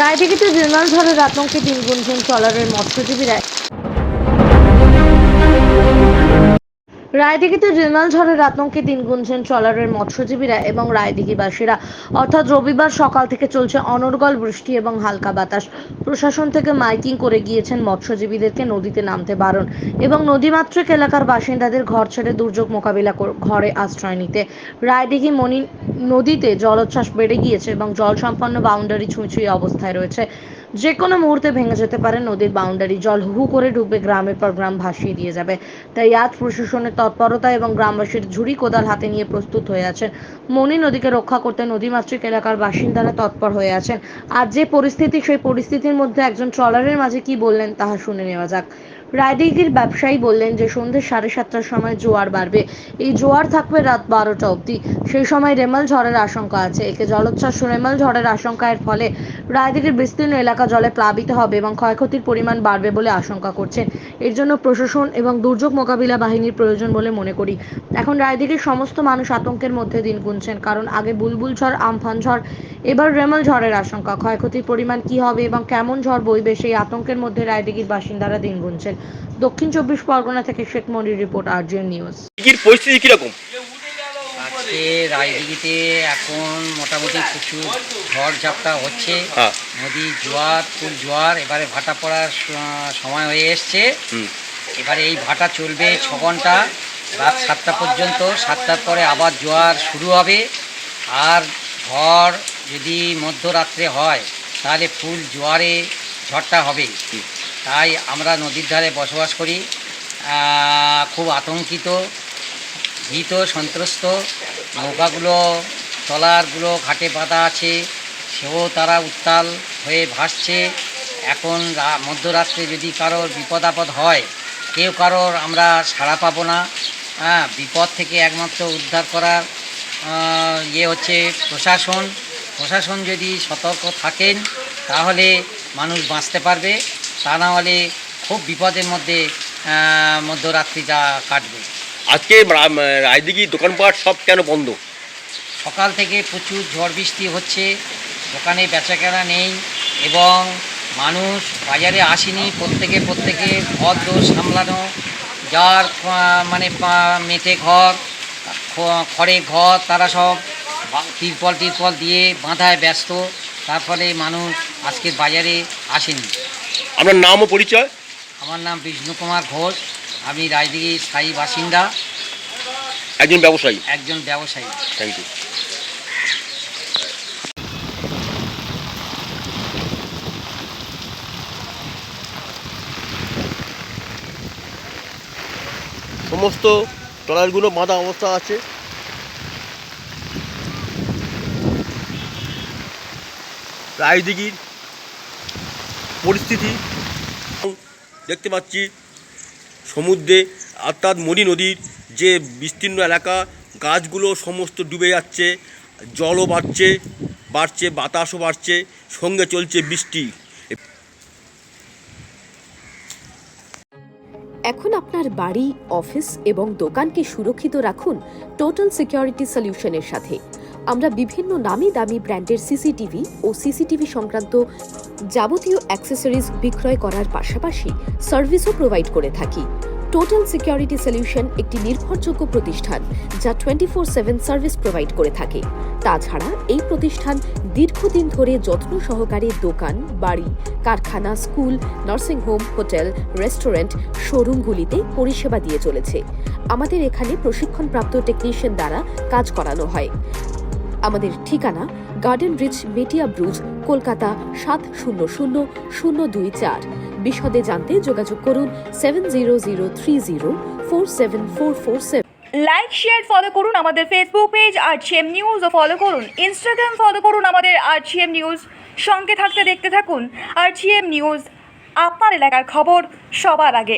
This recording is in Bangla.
রায়দিঘিতে রেমাল ঝড়ের আতঙ্কে দিন গুনছেন ট্রলারের মৎস্যজীবীরা। রায়দিঘিতে রেমাল ঝড়ের আতঙ্কে দিন গুনছেন ট্রলারের মৎস্যজীবীরা এবং রায়দিঘিবাসীরা। অর্থাৎ রবিবার সকাল থেকে চলছে অনর্গল বৃষ্টি এবং হালকা বাতাস। প্রশাসন থেকে মাইকিং করে গিয়েছেন মৎস্যজীবীদেরকে নদীতে নামতে বারণ এবং নদীমাতৃক এলাকার বাসিন্দাদের ঘর ছেড়ে দুর্যোগ মোকাবিলা ঘরে আশ্রয় নিতে। রায়দিঘি মণি নদীতে জলোচ্ছ্বাস বেড়ে গিয়েছে এবং জল সম্পন্ন বাউন্ডারি ছুঁই ছুঁই অবস্থায় রয়েছে। যে কোনো মুহূর্তে ভেঙে যেতে পারে নদীর বাউন্ডারি। জল হু হু করে ঢুকবে, গ্রামের পর গ্রাম ভাসিয়ে দিয়ে যাবে। তাই আজ প্রশাসনের তৎপরতা এবং গ্রামবাসীর ঝুড়ি কোদাল হাতে নিয়ে প্রস্তুত হয়ে আছেন। মণি নদীকে রক্ষা করতে নদীমাতৃক এলাকার বাসিন্দারা তৎপর হয়ে আছেন। আজ যে পরিস্থিতি, সেই পরিস্থিতির মধ্যে একজন ট্রলারের মাঝে কি বললেন তাহা শুনে নেওয়া যাক। রায়দিঘির ব্যবসায়ী বললেন যে সন্ধ্যে 7:30টার সময় জোয়ার বাড়বে। এই জোয়ার থাকবে রাত 12টা অবধি। সেই সময় রেমাল ঝড়ের আশঙ্কা আছে। একে জলোচ্ছ্বাস রেমাল ঝড়ের আশঙ্কার ফলে রায়দিঘির বিস্তীর্ণ এলাকা জলে প্লাবিত হবে এবং ক্ষয়ক্ষতির পরিমাণ বাড়বে বলে আশঙ্কা করছেন। এর জন্য প্রশাসন এবং দুর্যোগ মোকাবিলা বাহিনীর প্রয়োজন বলে মনে করি। এখন রায়দিঘির সমস্ত মানুষ আতঙ্কের মধ্যে দিন গুনছেন, কারণ আগে বুলবুল ঝড়, আমফান ঝড়, এবার রেমাল ঝড়ের আশঙ্কা। ক্ষয়ক্ষতির পরিমাণ কি হবে এবং কেমন ঝড় বইবে সেই আতঙ্কের মধ্যে রায়দিঘির বাসিন্দারা দিন গুনছেন। দক্ষিণ 24 পরগনা থেকে শেখ মনির রিপোর্ট, আরজিএন নিউজ। পরিস্থিতি কিরকম? আজকে রায়দিঘিতে এখন মোটামুটি প্রচুর ঝড় ঝাপটা হচ্ছে। নদী জোয়ার, ফুল জোয়ার, এবারে ভাটা পড়ার সময় হয়ে এসছে। এবারে এই ভাটা চলবে 6 ঘন্টা, রাত 7টা পর্যন্ত। 7টার পরে আবার জোয়ার শুরু হবে। আর ঝড় যদি মধ্যরাত্রে হয় তাহলে ফুল জোয়ারে ঝড়টা হবে। তাই আমরা নদীর ধারে বসবাস করি, খুব আতঙ্কিত, ভীত, সন্ত্রস্ত। নৌকাগুলো, ট্রলারগুলো ঘাটে বাঁধা আছে, সেও তারা উত্তাল হয়ে ভাসছে। এখন মধ্যরাত্রে যদি কারোর বিপদ আপদ হয়, কেউ কারোর আমরা সাড়া পাবো না। বিপদ থেকে একমাত্র উদ্ধার করার হচ্ছে প্রশাসন। প্রশাসন যদি সতর্ক থাকেন তাহলে মানুষ বাঁচতে পারবে, তা না হলে খুব বিপদের মধ্যে মধ্যরাত্রিটা কাটবে। আজকে রায়দিঘি দোকানপাট সব কেন বন্ধ? সকাল থেকে প্রচুর ঝড় বৃষ্টি হচ্ছে, দোকানে বেচাকেনা নেই এবং মানুষ বাজারে আসেনি। প্রত্যেকে ঘর দোর সামলানো, যার মানে মেটে ঘর, খড়ে ঘর, তারা সব তিরপল দিয়ে বাঁধায় ব্যস্ত। তার ফলে মানুষ আজকে বাজারে আসেনি। আপনার নাম ও পরিচয়? আমার নাম বিষ্ণু কুমার ঘোষ, আমি রায়দিঘির স্থায়ী বাসিন্দা, একজন ব্যবসায়ী। Thank you. সমস্ত ট্রলারগুলো বাঁধা অবস্থা আছে। রায়দিঘির পরিস্থিতি দেখতে পাচ্ছি সমুদ্রে, অর্থাৎ মণি নদীর যে বিস্তীর্ণ এলাকা, গাছগুলো সমস্ত ডুবে যাচ্ছে, জলও বাড়ছে, বাতাসও বাড়ছে, সঙ্গে চলছে বৃষ্টি। এখন আপনার বাড়ি, অফিস এবং দোকানকে সুরক্ষিত রাখুন টোটাল সিকিউরিটি সলিউশনের সাথে। আমরা বিভিন্ন নামি দামি ব্র্যান্ডের সিসিটিভি ও সিসিটিভি সংক্রান্ত যাবতীয় অ্যাক্সেসরিজ বিক্রয় করার পাশাপাশি সার্ভিসও প্রোভাইড করে থাকি। টোটাল সিকিউরিটি সলিউশন একটি নির্ভরযোগ্য প্রতিষ্ঠান যা 24/7 সার্ভিস প্রোভাইড করে থাকে। তাছাড়া এই প্রতিষ্ঠান দীর্ঘদিন ধরে যত্ন সহকারে দোকান, বাড়ি, কারখানা, স্কুল, নার্সিংহোম, হোটেল, রেস্টুরেন্ট, শোরুমগুলিতে পরিষেবা দিয়ে চলেছে। আমাদের এখানে প্রশিক্ষণপ্রাপ্ত টেকনিশিয়ান দ্বারা কাজ করানো হয়। আমাদের ঠিকানা গার্ডেন রিচ, মেটিয়া ব্রুজ, কলকাতা 700024। বিশদে জানতে যোগাযোগ করুন 7003047447। লাইক, শেয়ার, ফলো করুন আমাদের ফেসবুক পেজ আরজিএম নিউজ ও ফলো করুন ইনস্টাগ্রাম, ফলো করুন আমাদের আরজিএম নিউজ। সঙ্গে থাকতে দেখতে থাকুন আরজিএম নিউজ, আপনার এলাকার খবর সবার আগে।